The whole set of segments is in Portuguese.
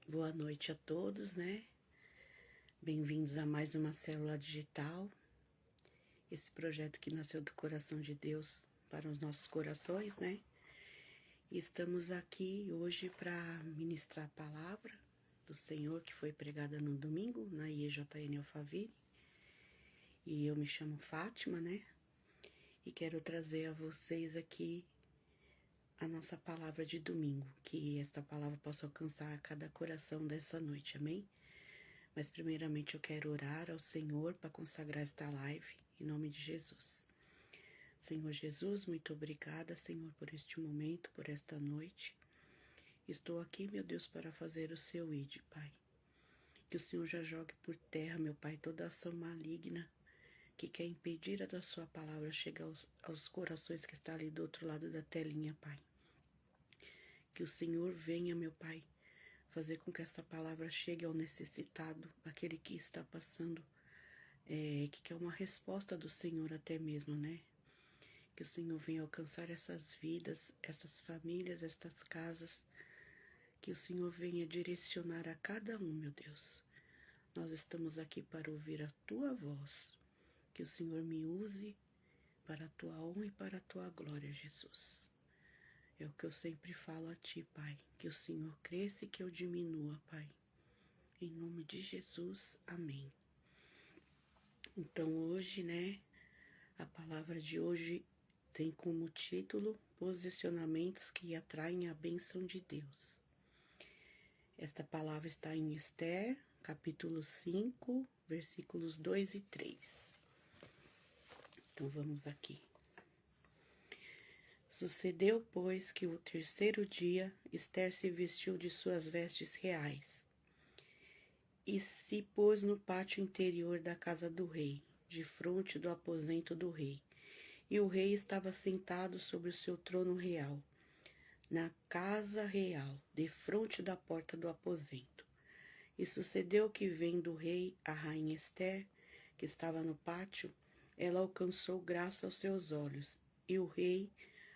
Boa noite a todos, né? Bem-vindos a mais uma Célula Digital. Esse projeto que nasceu do coração de Deus para os nossos corações, né? E estamos aqui hoje para ministrar a palavra do Senhor que foi pregada no domingo na IEJN Alphaville. E eu me chamo Fátima, né? E quero trazer a vocês aqui a nossa palavra de domingo, que esta palavra possa alcançar cada coração dessa noite, amém? Mas primeiramente eu quero orar ao Senhor para consagrar esta live, em nome de Jesus. Senhor Jesus, muito obrigada, Senhor, por este momento, por esta noite. Estou aqui, meu Deus, para fazer o seu ide, Pai. Que o Senhor já jogue por terra, meu Pai, toda ação maligna que quer impedir a da sua palavra chegar aos corações que estão ali do outro lado da telinha, Pai. Que o Senhor venha, meu Pai, fazer com que esta palavra chegue ao necessitado, aquele que está passando, que quer uma resposta do Senhor até mesmo, né? Que o Senhor venha alcançar essas vidas, essas famílias, estas casas, que o Senhor venha direcionar a cada um, meu Deus. Nós estamos aqui para ouvir a Tua voz, que o Senhor me use para a Tua honra e para a Tua glória, Jesus. É o que eu sempre falo a Ti, Pai, que o Senhor cresça e que eu diminua, Pai. Em nome de Jesus, amém. Então hoje, né, a palavra de hoje tem como título Posicionamentos que atraem a bênção de Deus. Esta palavra está em Esther, capítulo 5, versículos 2 e 3. Então vamos aqui. Sucedeu, pois, que o terceiro dia Esther se vestiu de suas vestes reais e se pôs no pátio interior da casa do rei, defronte do aposento do rei. E o rei estava sentado sobre o seu trono real, na casa real, defronte da porta do aposento. E sucedeu que, vendo o rei a rainha Esther, que estava no pátio, ela alcançou graça aos seus olhos, e o rei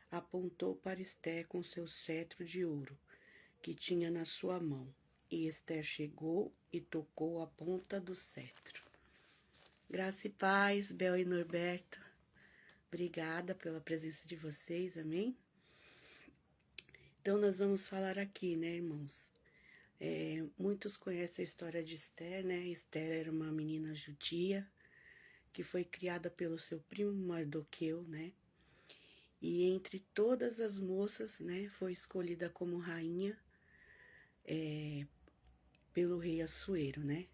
apontou para Esther com seu cetro de ouro, que tinha na sua mão. E Esther chegou e tocou a ponta do cetro. Graça e paz, Bel e Norberto. Obrigada pela presença de vocês, amém? Então, nós vamos falar aqui, né, irmãos? Muitos conhecem a história de Esther, né? Esther era uma menina judia que foi criada pelo seu primo Mardoqueu, né? E entre todas as moças, né, foi escolhida como rainha pelo rei Assuero, né?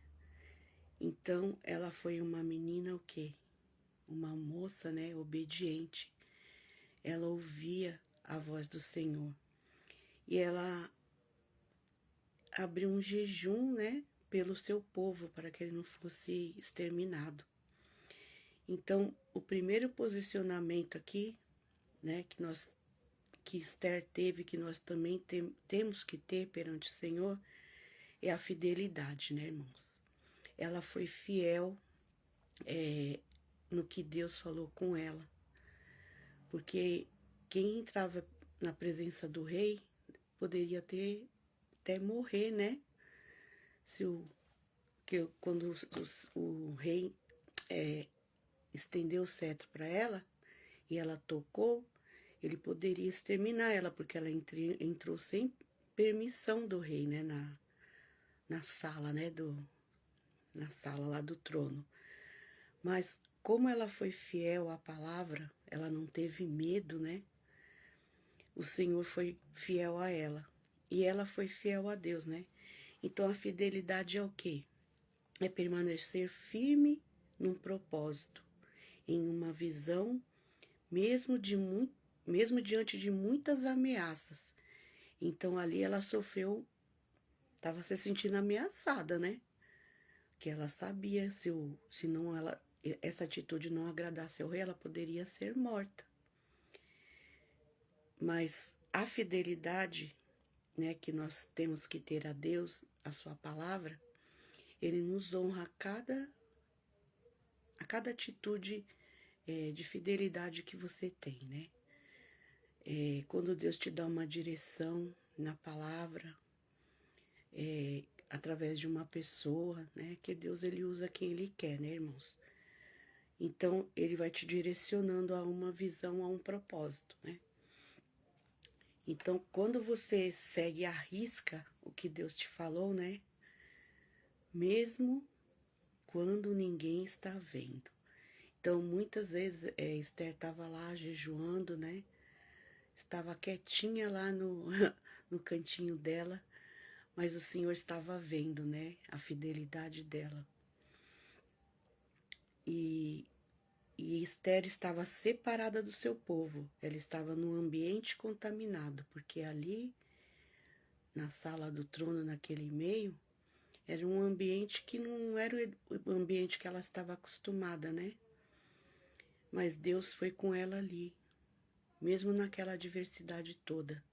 Então, ela foi uma menina o quê? Uma moça, né, obediente. Ela ouvia a voz do Senhor. E ela abriu um jejum, né, pelo seu povo, para que ele não fosse exterminado. Então, o primeiro posicionamento aqui, né, que Esther teve, que nós também temos que ter perante o Senhor, é a fidelidade, né, irmãos? Ela foi fiel no que Deus falou com ela, porque quem entrava na presença do rei poderia até morrer, né? Quando o rei estendeu o cetro para ela e ela tocou, ele poderia exterminar ela, porque ela entrou sem permissão do rei, né? Na sala, né? Na sala lá do trono. Mas como ela foi fiel à palavra, ela não teve medo, né? O Senhor foi fiel a ela. E ela foi fiel a Deus, né? Então a fidelidade é o quê? É permanecer firme num propósito, em uma visão, mesmo diante de muitas ameaças. Então ali ela sofreu, estava se sentindo ameaçada, né? Que ela sabia, se não essa atitude não agradasse ao rei, ela poderia ser morta. Mas a fidelidade, né, que nós temos que ter a Deus, a sua palavra, ele nos honra a cada atitude de fidelidade que você tem, né? Quando Deus te dá uma direção na palavra, através de uma pessoa, né? Que Deus, ele usa quem ele quer, né, irmãos? Então, ele vai te direcionando a uma visão, a um propósito, né? Então, quando você segue à risca o que Deus te falou, né? Mesmo quando ninguém está vendo. Então, muitas vezes, Esther estava lá jejuando, né? Estava quietinha lá no, no cantinho dela, mas o Senhor estava vendo, né? A fidelidade dela. E Esther estava separada do seu povo. Ela estava num ambiente contaminado, porque ali, na sala do trono, naquele meio, era um ambiente que não era o ambiente que ela estava acostumada, né? Mas Deus foi com ela ali, mesmo naquela adversidade toda,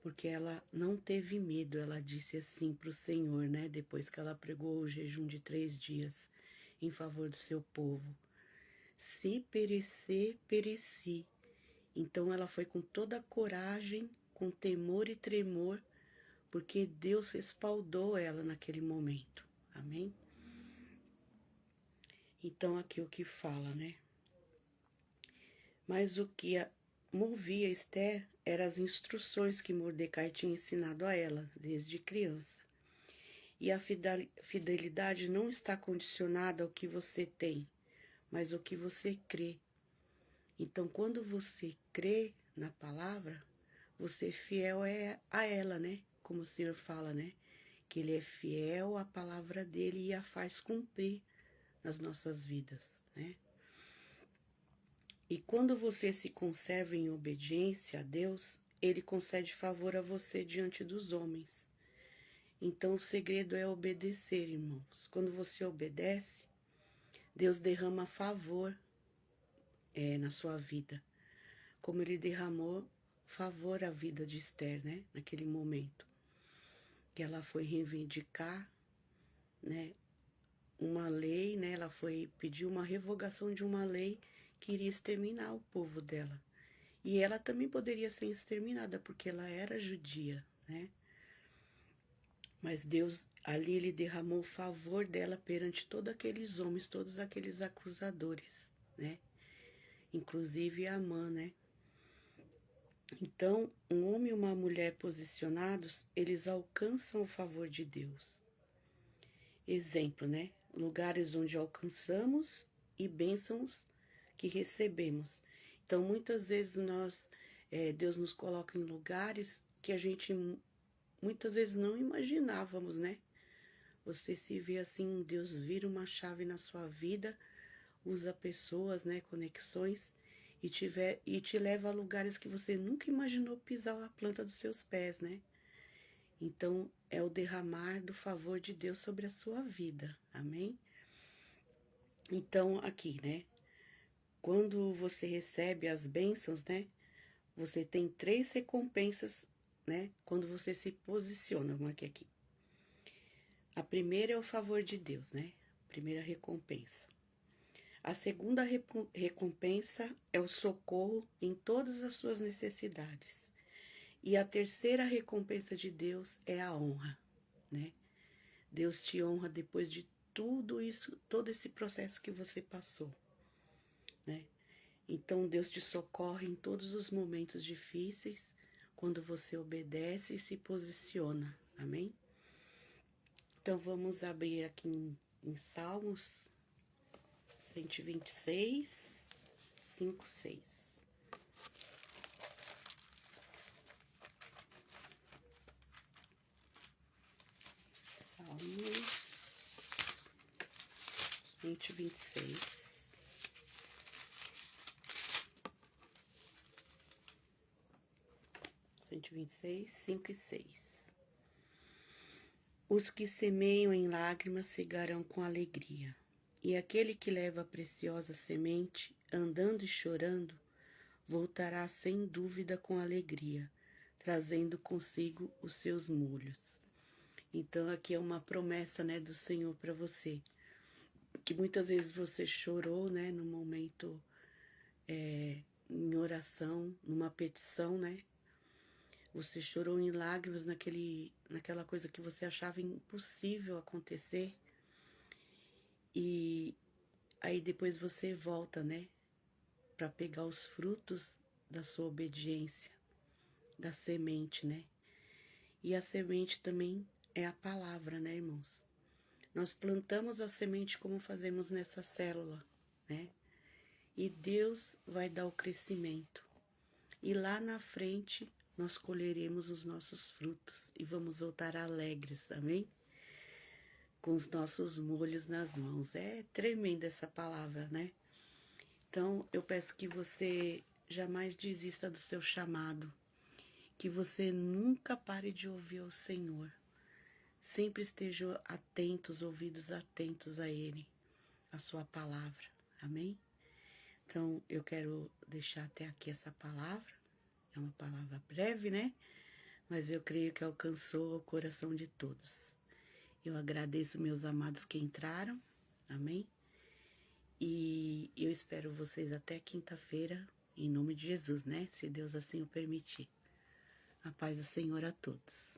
porque ela não teve medo. Ela disse assim para o Senhor, né? Depois que ela pregou o jejum de 3 dias em favor do seu povo: se perecer, pereci. Então ela foi com toda a coragem, com temor e tremor, porque Deus respaldou ela naquele momento. Amém? Então aqui o que fala, né? Mas o que movia Esther eram as instruções que Mordecai tinha ensinado a ela desde criança. E a fidelidade não está condicionada ao que você tem, mas ao que você crê. Então, quando você crê na palavra, você é fiel a ela, né? Como o Senhor fala, né? Que Ele é fiel à palavra dEle e a faz cumprir nas nossas vidas, né? E quando você se conserva em obediência a Deus, Ele concede favor a você diante dos homens. Então, o segredo é obedecer, irmãos. Quando você obedece, Deus derrama favor na sua vida, como Ele derramou favor à vida de Esther, né? Naquele momento que ela foi reivindicar, né? Uma lei, né? Ela foi pedir uma revogação de uma lei que iria exterminar o povo dela. E ela também poderia ser exterminada, porque ela era judia, né? Mas Deus, ali, Ele derramou o favor dela perante todos aqueles homens, todos aqueles acusadores, né? Inclusive Amã, né? Então, um homem e uma mulher posicionados, eles alcançam o favor de Deus. Exemplo, né? Lugares onde alcançamos e bênçãos que recebemos. Então, muitas vezes Deus nos coloca em lugares que a gente muitas vezes não imaginávamos, né? Você se vê assim, Deus vira uma chave na sua vida, usa pessoas, né, conexões, e te leva a lugares que você nunca imaginou pisar a planta dos seus pés, né? Então, é o derramar do favor de Deus sobre a sua vida, amém? Então, aqui, né? Quando você recebe as bênçãos, né? Você tem 3 recompensas, né? Quando você se posiciona, eu marquei aqui. A primeira é o favor de Deus, né? Primeira recompensa. A segunda recompensa é o socorro em todas as suas necessidades. E a terceira recompensa de Deus é a honra, né? Deus te honra depois de tudo isso, todo esse processo que você passou, né? Então, Deus te socorre em todos os momentos difíceis, quando você obedece e se posiciona, amém? Então, vamos abrir aqui em Salmos 126, 5, 6. Salmos 126. 126, 5 e 6. Os que semeiam em lágrimas cegarão com alegria, e aquele que leva a preciosa semente, andando e chorando, voltará sem dúvida com alegria, trazendo consigo os seus molhos. Então aqui é uma promessa, né, do Senhor para você, que muitas vezes você chorou, né, no momento em oração, numa petição, né? Você chorou em lágrimas naquela coisa que você achava impossível acontecer. E aí depois você volta, né, para pegar os frutos da sua obediência, da semente, né? E a semente também é a palavra, né, irmãos? Nós plantamos a semente como fazemos nessa célula, né? E Deus vai dar o crescimento. E lá na frente nós colheremos os nossos frutos e vamos voltar alegres, amém? Com os nossos molhos nas mãos. É tremenda essa palavra, né? Então eu peço que você jamais desista do seu chamado, que você nunca pare de ouvir o Senhor. Sempre esteja atentos, ouvidos atentos a Ele, a sua palavra, amém? Então eu quero deixar até aqui essa palavra, é uma palavra breve, né? Mas eu creio que alcançou o coração de todos. Eu agradeço meus amados que entraram, amém? E eu espero vocês até quinta-feira, em nome de Jesus, né? Se Deus assim o permitir. A paz do Senhor a todos.